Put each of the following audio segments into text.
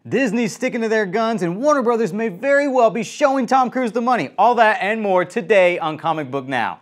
Disney's sticking to their guns, and Warner Brothers may very well be showing Tom Cruise the money. All that and more today on Comic Book Now.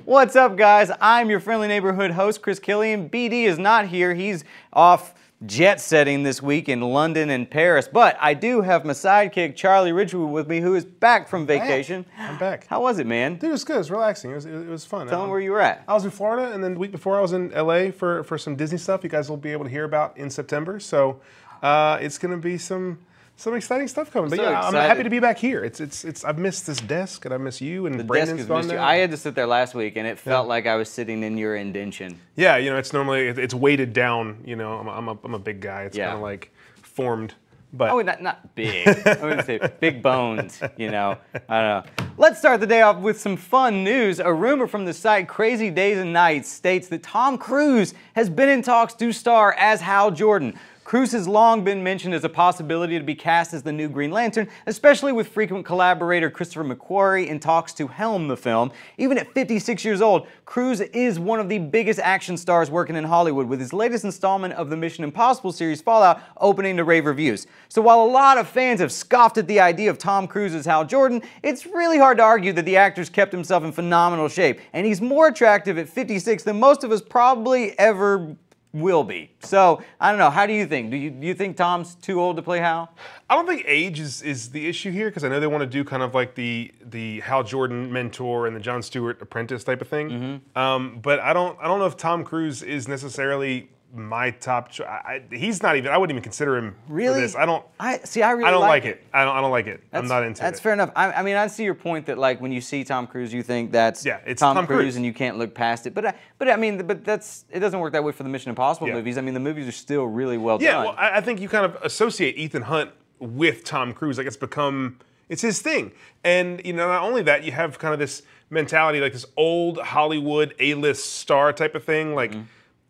What's up, guys? I'm your friendly neighborhood host, Chris Killian. BD is not here. He's off jet-setting this week in London and Paris. But I do have my sidekick, Charlie Ridgewood, with me, who is back from vacation. I'm back. How was it, man? Dude, it was good. It was relaxing. It was fun. Tell them where you were at. I was in Florida, and then the week before I was in LA for some Disney stuff you guys will be able to hear about in September. So it's going to be some exciting stuff coming. But So yeah, excited. I'm happy to be back here. I've missed this desk, and I miss you, and Brandon's gone there. I had to sit there last week, and it felt like I was sitting in your indention. Yeah, you know, it's normally it's weighted down. You know, I'm a big guy. It's kind of like formed. But oh, not big. I wouldn't say big bones, you know. I don't know. Let's start the day off with some fun news. A rumor from the site Crazy Days and Nights states that Tom Cruise has been in talks to star as Hal Jordan. Cruise has long been mentioned as a possibility to be cast as the new Green Lantern, especially with frequent collaborator Christopher McQuarrie in talks to helm the film. Even at 56 years old, Cruise is one of the biggest action stars working in Hollywood, with his latest installment of the Mission Impossible series, Fallout, opening to rave reviews. So while a lot of fans have scoffed at the idea of Tom Cruise as Hal Jordan, it's really hard to argue that the actor's kept himself in phenomenal shape, and he's more attractive at 56 than most of us probably ever will be. So, I don't know, how do you think? Do you think Tom's too old to play Hal? I don't think age is the issue here, because I know they want to do kind of like the Hal Jordan mentor and the Jon Stewart apprentice type of thing. But I don't know if Tom Cruise is necessarily my top choice. He's not even. I wouldn't even consider him really? For this. I don't like it. I don't like it. I'm not into it. That's fair enough. I mean, I see your point that like when you see Tom Cruise, you think that's it's Tom Cruise, and you can't look past it. But it doesn't work that way for the Mission Impossible movies. I mean, the movies are still really well done. Yeah, well, I think you kind of associate Ethan Hunt with Tom Cruise. Like it's his thing. And you know, not only that, you have kind of this mentality, like this old Hollywood A-list star type of thing, like.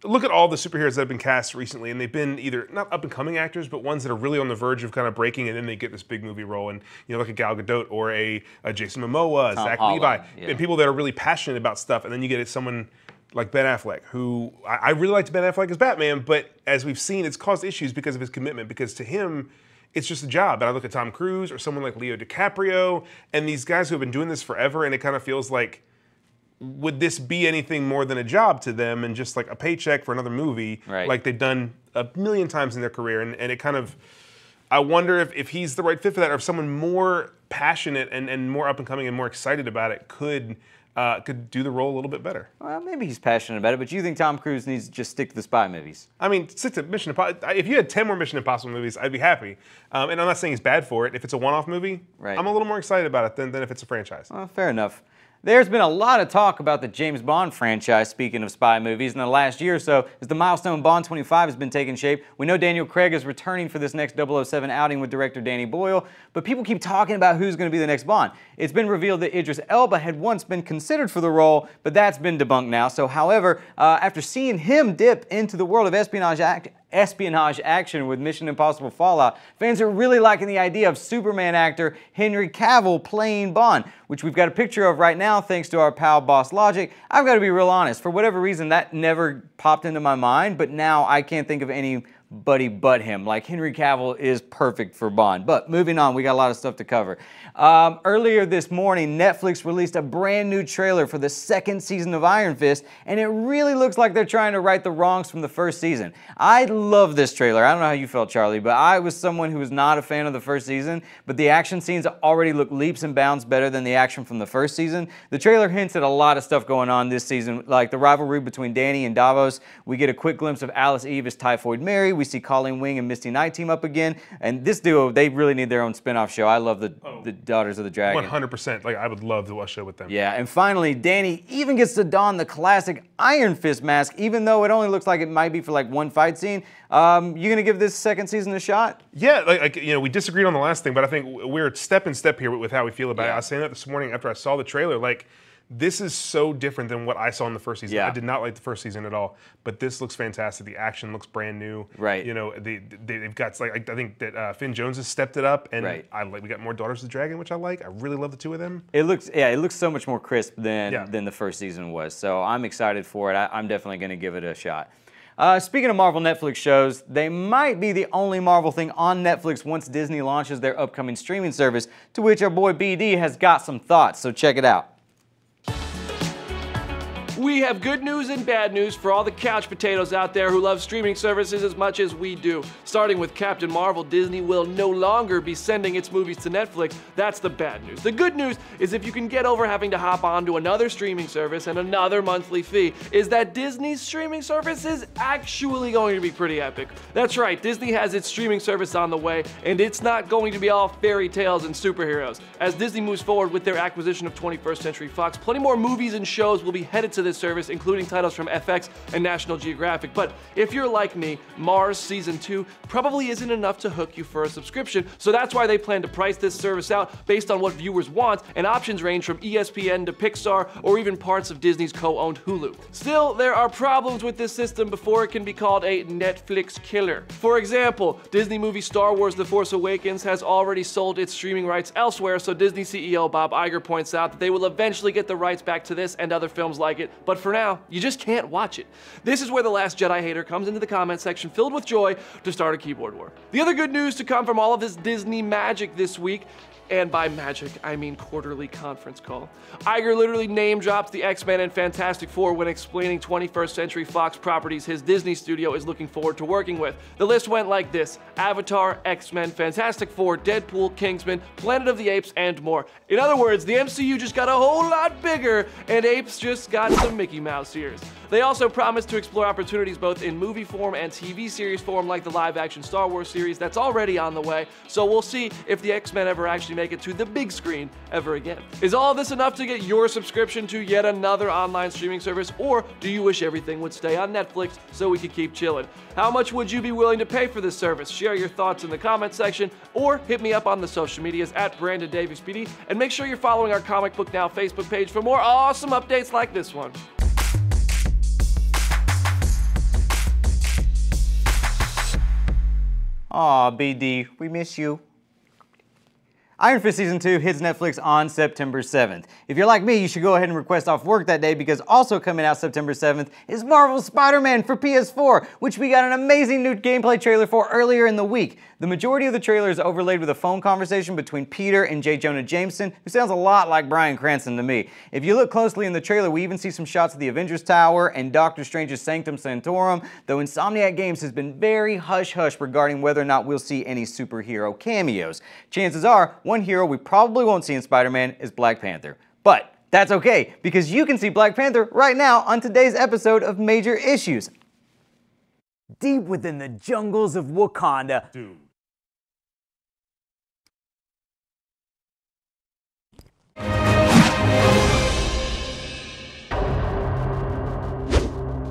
Look at all the superheroes that have been cast recently, and they've been either not up-and-coming actors, but ones that are really on the verge of kind of breaking, and then they get this big movie role. And you know, look at Gal Gadot or a Jason Momoa, Zach Levi, and people that are really passionate about stuff. And then you get someone like Ben Affleck, who I really liked Ben Affleck as Batman, but as we've seen, it's caused issues because of his commitment. Because to him, it's just a job. And I look at Tom Cruise or someone like Leo DiCaprio, and these guys who have been doing this forever, and it kind of feels like, would this be anything more than a job to them and just like a paycheck for another movie, like they've done a million times in their career? And it kind of, I wonder if he's the right fit for that, or if someone more passionate and more up and coming and more excited about it could do the role a little bit better. Well, maybe he's passionate about it, but you think Tom Cruise needs to just stick to the spy movies? I mean, stick to Mission Impossible. If you had 10 more Mission Impossible movies, I'd be happy. And I'm not saying he's bad for it. If it's a one-off movie, I'm a little more excited about it than if it's a franchise. Well, fair enough. There's been a lot of talk about the James Bond franchise, speaking of spy movies, in the last year or so, as the milestone Bond 25 has been taking shape. We know Daniel Craig is returning for this next 007 outing with director Danny Boyle, but people keep talking about who's going to be the next Bond. It's been revealed that Idris Elba had once been considered for the role, but that's been debunked now. So, however, after seeing him dip into the world of espionage action with Mission Impossible Fallout, fans are really liking the idea of Superman actor Henry Cavill playing Bond, which we've got a picture of right now thanks to our pal Boss Logic. I've got to be real honest, for whatever reason that never popped into my mind, but now I can't think of anybody but him. Like, Henry Cavill is perfect for Bond. But moving on, we got a lot of stuff to cover. Earlier this morning, Netflix released a brand new trailer for the second season of Iron Fist, and it really looks like they're trying to right the wrongs from the first season. I love this trailer. I don't know how you felt, Charlie, but I was someone who was not a fan of the first season, but the action scenes already look leaps and bounds better than the action from the first season. The trailer hints at a lot of stuff going on this season, like the rivalry between Danny and Davos. We get a quick glimpse of Alice Eve as Typhoid Mary. We see Colleen Wing and Misty Knight team up again, and this duo, they really need their own spin-off show. I love the Daughters of the Dragon. 100%. Like, I would love to watch a show with them. Yeah, and finally, Danny even gets to don the classic Iron Fist mask, even though it only looks like it might be for like one fight scene. You gonna give this second season a shot? Yeah, like you know, we disagreed on the last thing, but I think we're step in step here with how we feel about it. I was saying that this morning after I saw the trailer. Like, This is so different than what I saw in the first season. Yeah. I did not like the first season at all, but this looks fantastic. The action looks brand new. Right. You know, they've got, like, I think that Finn Jones has stepped it up, and Right. we got more Daughters of the Dragon, which I like. I really love the two of them. It looks so much more crisp than the first season was. So I'm excited for it. I'm definitely going to give it a shot. Speaking of Marvel Netflix shows, they might be the only Marvel thing on Netflix once Disney launches their upcoming streaming service, to which our boy BD has got some thoughts, so check it out. We have good news and bad news for all the couch potatoes out there who love streaming services as much as we do. Starting with Captain Marvel, Disney will no longer be sending its movies to Netflix. That's the bad news. The good news is if you can get over having to hop onto another streaming service and another monthly fee, is that Disney's streaming service is actually going to be pretty epic. That's right, Disney has its streaming service on the way, and it's not going to be all fairy tales and superheroes. As Disney moves forward with their acquisition of 21st Century Fox, plenty more movies and shows will be headed to this service, including titles from FX and National Geographic. But if you're like me, Mars Season 2 probably isn't enough to hook you for a subscription, so that's why they plan to price this service out based on what viewers want, and options range from ESPN to Pixar or even parts of Disney's co-owned Hulu. Still, there are problems with this system before it can be called a Netflix killer. For example, Disney movie Star Wars The Force Awakens has already sold its streaming rights elsewhere, so Disney CEO Bob Iger points out that they will eventually get the rights back to this and other films like it, but for now, you just can't watch it. This is where the Last Jedi hater comes into the comment section filled with joy to start a keyboard war. The other good news to come from all of this Disney magic this week, and by magic, I mean quarterly conference call. Iger literally name drops the X-Men and Fantastic Four when explaining 21st Century Fox properties his Disney studio is looking forward to working with. The list went like this: Avatar, X-Men, Fantastic Four, Deadpool, Kingsman, Planet of the Apes, and more. In other words, the MCU just got a whole lot bigger, and apes just got some Mickey Mouse ears. They also promised to explore opportunities both in movie form and TV series form, like the live-action Star Wars series that's already on the way, so we'll see if the X-Men ever actually make it to the big screen ever again. Is all this enough to get your subscription to yet another online streaming service, or do you wish everything would stay on Netflix so we could keep chilling? How much would you be willing to pay for this service? Share your thoughts in the comment section, or hit me up on the social medias at Brandon Davies PD, and make sure you're following our Comic Book Now Facebook page for more awesome updates like this one. Aw, BD, we miss you. Iron Fist Season 2 hits Netflix on September 7th. If you're like me, you should go ahead and request off work that day, because also coming out September 7th is Marvel's Spider-Man for PS4, which we got an amazing new gameplay trailer for earlier in the week. The majority of the trailer is overlaid with a phone conversation between Peter and J. Jonah Jameson, who sounds a lot like Bryan Cranston to me. If you look closely in the trailer, we even see some shots of the Avengers Tower and Doctor Strange's Sanctum Sanctorum, though Insomniac Games has been very hush-hush regarding whether or not we'll see any superhero cameos. Chances are, one hero we probably won't see in Spider-Man is Black Panther. But that's okay, because you can see Black Panther right now on today's episode of Major Issues. Deep within the jungles of Wakanda. Dude.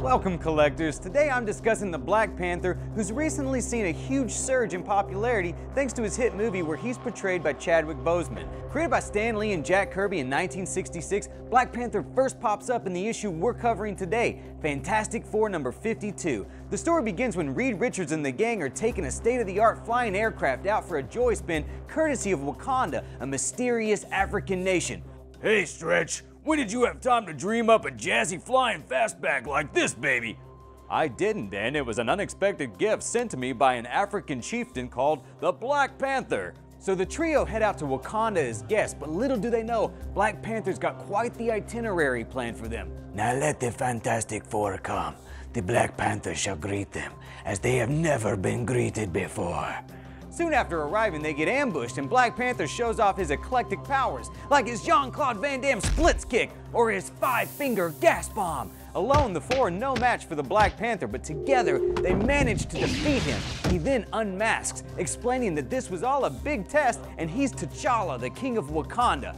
Welcome, collectors. Today I'm discussing the Black Panther, who's recently seen a huge surge in popularity thanks to his hit movie where he's portrayed by Chadwick Boseman. Created by Stan Lee and Jack Kirby in 1966, Black Panther first pops up in the issue we're covering today, Fantastic Four number 52. The story begins when Reed Richards and the gang are taking a state-of-the-art flying aircraft out for a joy spin courtesy of Wakanda, a mysterious African nation. Hey, Stretch. When did you have time to dream up a jazzy flying fastback like this, baby? I didn't, Dan. It was an unexpected gift sent to me by an African chieftain called the Black Panther. So the trio head out to Wakanda as guests, but little do they know, Black Panther's got quite the itinerary planned for them. Now let the Fantastic Four come. The Black Panther shall greet them, as they have never been greeted before. Soon after arriving, they get ambushed, and Black Panther shows off his eclectic powers, like his Jean-Claude Van Damme splits kick or his five-finger gas bomb. Alone, the four are no match for the Black Panther, but together they manage to defeat him. He then unmasks, explaining that this was all a big test and he's T'Challa, the king of Wakanda.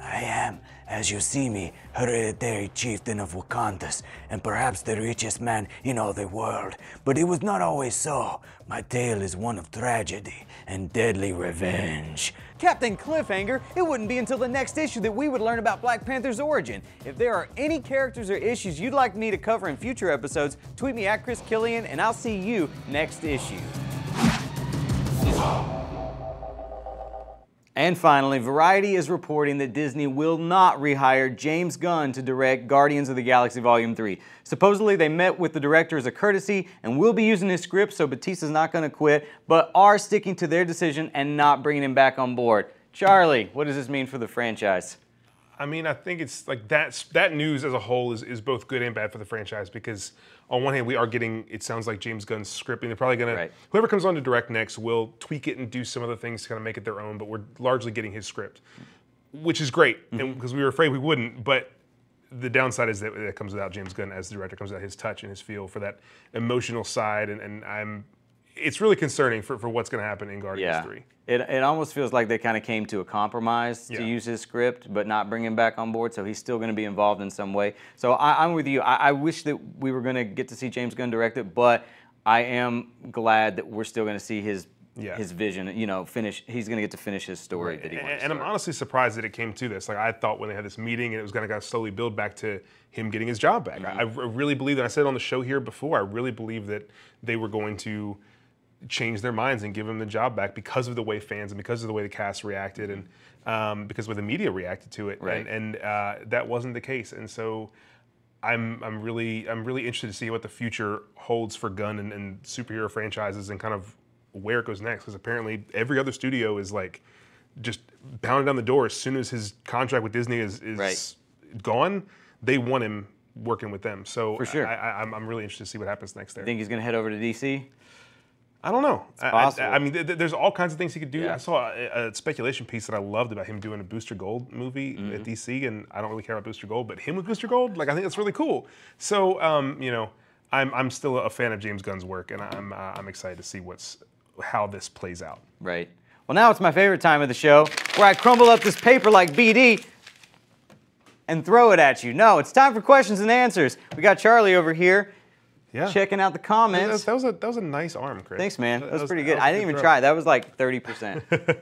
I am, as you see me, hereditary chieftain of Wakandas, and perhaps the richest man in all the world. But it was not always so. My tale is one of tragedy and deadly revenge. Captain Cliffhanger, it wouldn't be until the next issue that we would learn about Black Panther's origin. If there are any characters or issues you'd like me to cover in future episodes, tweet me at Chris Killian, and I'll see you next issue. And finally, Variety is reporting that Disney will not rehire James Gunn to direct Guardians of the Galaxy Volume 3. Supposedly, they met with the director as a courtesy and will be using his script, so Bautista's not going to quit, but are sticking to their decision and not bringing him back on board. Charlie, what does this mean for the franchise? I mean, I think it's like that news as a whole is both good and bad for the franchise, because on one hand, we are getting, it sounds like James Gunn's scripting. They're probably going to, whoever comes on to direct next will tweak it and do some other things to kind of make it their own, but we're largely getting his script, which is great, because we were afraid we wouldn't, but the downside is that it comes without James Gunn as the director, comes without his touch and his feel for that emotional side, and it's really concerning for what's going to happen in Guardians 3. It almost feels like they kind of came to a compromise to use his script, but not bring him back on board, so he's still going to be involved in some way. So I'm with you. I wish that we were going to get to see James Gunn direct it, but I am glad that we're still going to see his vision, you know, finish. He's going to get to finish his story that he wants. And I'm honestly surprised that it came to this. Like, I thought when they had this meeting and it was going to slowly build back to him getting his job back. I really believe, and I said on the show here before, I really believe that they were going to change their minds and give him the job back because of the way fans and because of the way the cast reacted and because of the way the media reacted to it. And that wasn't the case. And so I'm really interested to see what the future holds for Gunn and superhero franchises and kind of where it goes next, because apparently every other studio is like just pounding down the door as soon as his contract with Disney is gone. They want him working with them. So for sure, I'm really interested to see what happens next there. You think he's going to head over to DC? I don't know. It's possible. I mean, there's all kinds of things he could do. I saw a speculation piece that I loved about him doing a Booster Gold movie at DC, and I don't really care about Booster Gold, but him with Booster Gold, like, I think that's really cool. So, you know, I'm still a fan of James Gunn's work, and I'm excited to see how this plays out. Right. Well, now it's my favorite time of the show, where I crumble up this paper like BD and throw it at you. No, it's time for questions and answers. We got Charlie over here. Checking out the comments. That was a nice arm, Chris. Thanks, man. That was pretty good. I didn't even try. That was like 30%.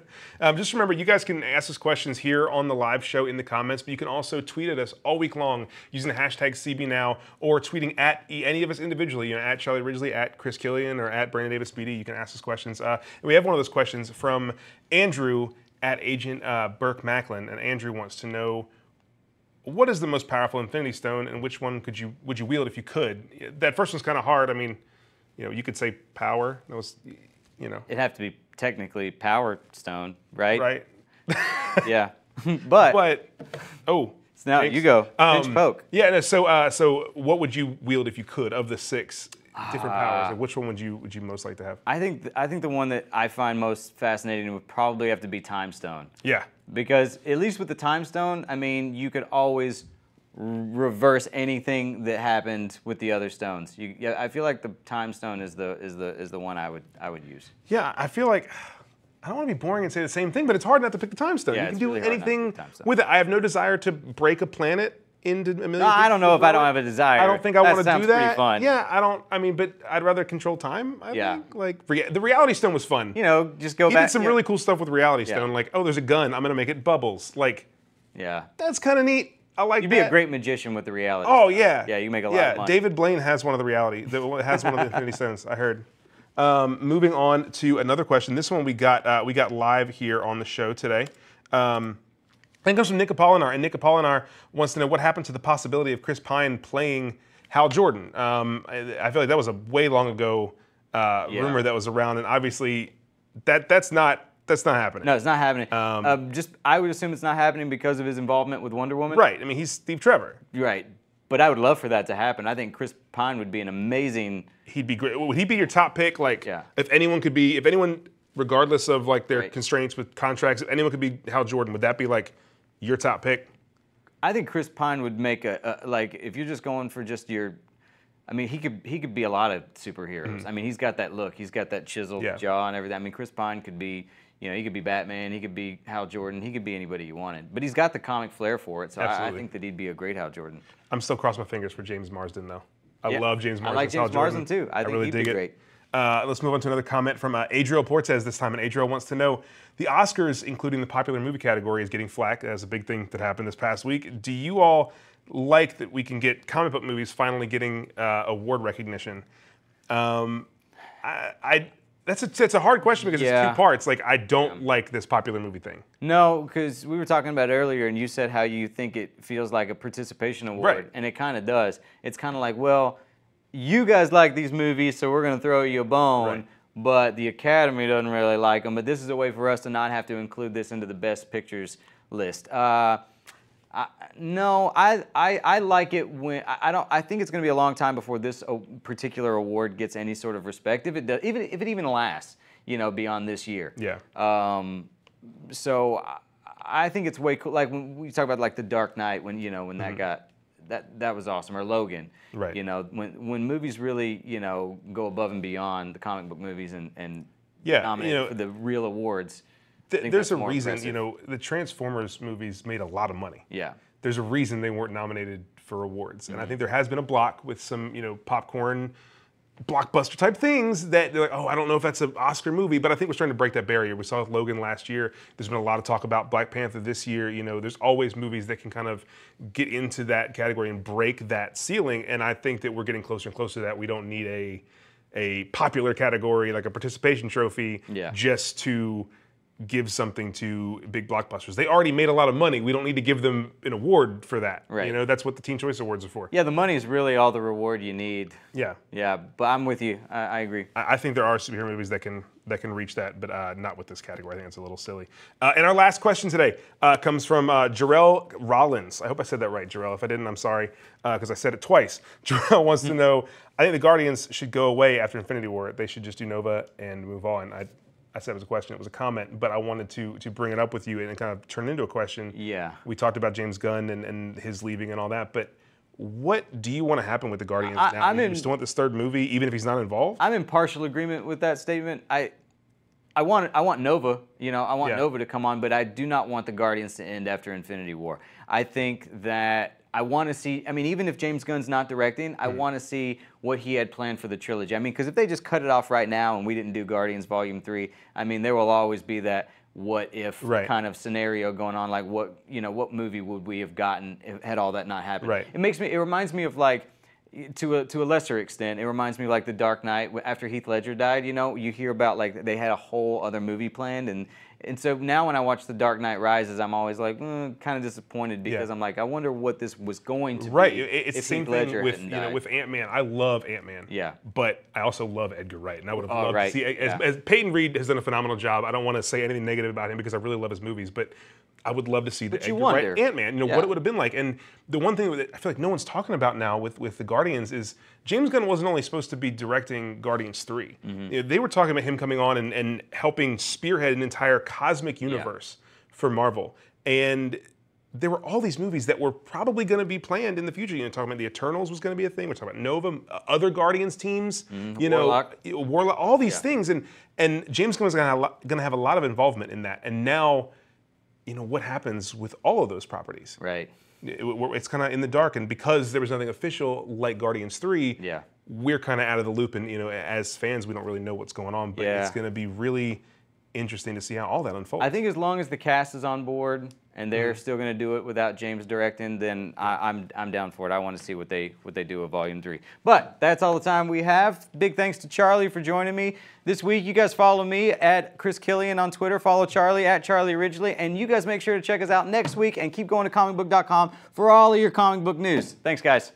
Just remember, you guys can ask us questions here on the live show in the comments, but you can also tweet at us all week long using the hashtag CBNow or tweeting at any of us individually, you know, at Charlie Ridgely, at Chris Killian, or at Brandon Davis BD. You can ask us questions. And we have one of those questions from Andrew at Agent Burke Macklin, and Andrew wants to know, what is the most powerful Infinity Stone, and which one would you wield if you could? That first one's kind of hard. I mean, you know, you could say power. That was, you know. It'd have to be technically Power Stone, right? Right. Yeah. But oh. So now you go. Pinch poke. Yeah. No, so what would you wield if you could of the 6 different powers? Like, which one would you most like to have? I think the one that I find most fascinating would probably have to be Time Stone. Yeah. Because at least with the Time Stone, I mean, you could always reverse anything that happened with the other stones. I feel like the Time Stone is the one I would use. Yeah, I feel like, I don't want to be boring and say the same thing, but it's hard not to pick the Time Stone. Yeah, you can do really anything with it. I have no desire to break a planet into a million. No, I don't know if I don't have a desire. I don't think I want to do that. That sounds pretty fun. Yeah, I mean, but I'd rather control time, I think. Like, the Reality Stone was fun. You know, just go back. He did some really cool stuff with Reality Stone, like, oh, there's a gun, I'm going to make it bubbles. Like, that's kind of neat. I like that. You'd be a great magician with the Reality Stone. Oh, Stone. yeah. Yeah, you make a lot of money. David Blaine has one of the Infinity Stones, I heard. Moving on to another question. This one we got live here on the show today. It comes from Nick Apolinar, and Nick Apolinar wants to know what happened to the possibility of Chris Pine playing Hal Jordan. I feel like that was a way long ago rumor that was around, and obviously that's not happening. No, it's not happening. I would assume it's not happening because of his involvement with Wonder Woman. Right. I mean, he's Steve Trevor. Right. But I would love for that to happen. I think Chris Pine would be an amazing. He'd be great. Would he be your top pick? Like, if anyone, regardless of like their constraints with contracts, if anyone could be Hal Jordan, would that be like your top pick? I think Chris Pine would make like, if you're just going for just your, I mean, he could be a lot of superheroes. I mean, he's got that look, he's got that chiseled jaw and everything. I mean, Chris Pine could be, You know, he could be Batman, he could be Hal Jordan, he could be anybody you wanted. But he's got the comic flair for it, so I think that he'd be a great Hal Jordan. I'm still crossing my fingers for James Marsden, though. I love James Marsden. I like James Marsden, too. I think really he'd dig be it. great. Let's move on to another comment from Adriel Portez this time. And Adriel wants to know, the Oscars, including the popular movie category, is getting flack. That's a big thing that happened this past week. Do you all like that we can get comic book movies finally getting award recognition? It's a hard question because it's two parts. Like, I don't like this popular movie thing. No, because we were talking about it earlier, and you said how you think it feels like a participation award, right. And it kind of does. It's kind of like, well, you guys like these movies, so we're going to throw you a bone, right. But the Academy doesn't really like them. But this is a way for us to not have to include this into the Best Pictures list. No, I like it when I think it's going to be a long time before this particular award gets any sort of respect, if it does, even if it even lasts, you know, beyond this year. Yeah. So I think it's way cool. Like when we talk about like The Dark Knight, when that got that was awesome, or Logan. Right. You know, when movies really go above and beyond the comic book movies and yeah, nominate for the real awards. There's a reason, the Transformers movies made a lot of money. Yeah. There's a reason they weren't nominated for awards. And I think there has been a block with some, popcorn, blockbuster type things that they're like, oh, I don't know if that's an Oscar movie, but I think we're starting to break that barrier. We saw with Logan last year. There's been a lot of talk about Black Panther this year. There's always movies that can kind of get into that category and break that ceiling. And I think that we're getting closer and closer to that. We don't need a popular category, like a participation trophy, just to give something to big blockbusters. They already made a lot of money. We don't need to give them an award for that. Right. That's what the Teen Choice Awards are for. Yeah, the money is really all the reward you need. Yeah. Yeah, but I'm with you. I agree. I think there are superhero movies that can reach that, but not with this category. I think it's a little silly. And our last question today comes from Jarrell Rollins. I hope I said that right, Jarrell. If I didn't, I'm sorry, because I said it twice. Jarrell wants to know, I think the Guardians should go away after Infinity War. They should just do Nova and move on. I said it was a question, it was a comment, but I wanted to bring it up with you and kind of turn it into a question. Yeah. We talked about James Gunn and his leaving and all that, but what do you want to happen with the Guardians now? You still want this third movie, even if he's not involved? I'm in partial agreement with that statement. I want Nova, I want Nova to come on, but I do not want the Guardians to end after Infinity War. I think that I want to see, even if James Gunn's not directing, I want to see what he had planned for the trilogy. Because if they just cut it off right now and we didn't do Guardians Volume 3, there will always be that what if kind of scenario going on, like what movie would we have gotten had all that not happened? Right. It reminds me of like, to a lesser extent, it reminds me of like The Dark Knight after Heath Ledger died. You hear about like they had a whole other movie planned, and so now when I watch The Dark Knight Rises, I'm always like kind of disappointed because I'm like, I wonder what this was going to be. Right, it's the same thing with with Ant-Man. I love Ant-Man. Yeah, but I also love Edgar Wright, and I would have loved to see. As Peyton Reed has done a phenomenal job. I don't want to say anything negative about him because I really love his movies, but I would love to see the Edgar Wright Ant-Man. What it would have been like. And the one thing that I feel like no one's talking about now with the Guardians is James Gunn wasn't only supposed to be directing Guardians 3. They were talking about him coming on and helping spearhead an entire cosmic universe for Marvel. And there were all these movies that were probably going to be planned in the future. Talking about the Eternals was going to be a thing. We're talking about Nova, other Guardians teams. Warlock, all these things. And James Gunn was going to have a lot of involvement in that. And now, what happens with all of those properties? Right. It's kind of in the dark, and because there was nothing official like Guardians 3, we're kind of out of the loop, and as fans, we don't really know what's going on. But it's going to be really interesting to see how all that unfolds. I think as long as the cast is on board and they're still going to do it without James directing, then I'm down for it. I want to see what they do with Volume 3. But that's all the time we have. Big thanks to Charlie for joining me this week. You guys follow me at Chris Killian on Twitter. Follow Charlie at Charlie Ridgely. And you guys make sure to check us out next week and keep going to Comicbook.com for all of your comic book news. Thanks, guys.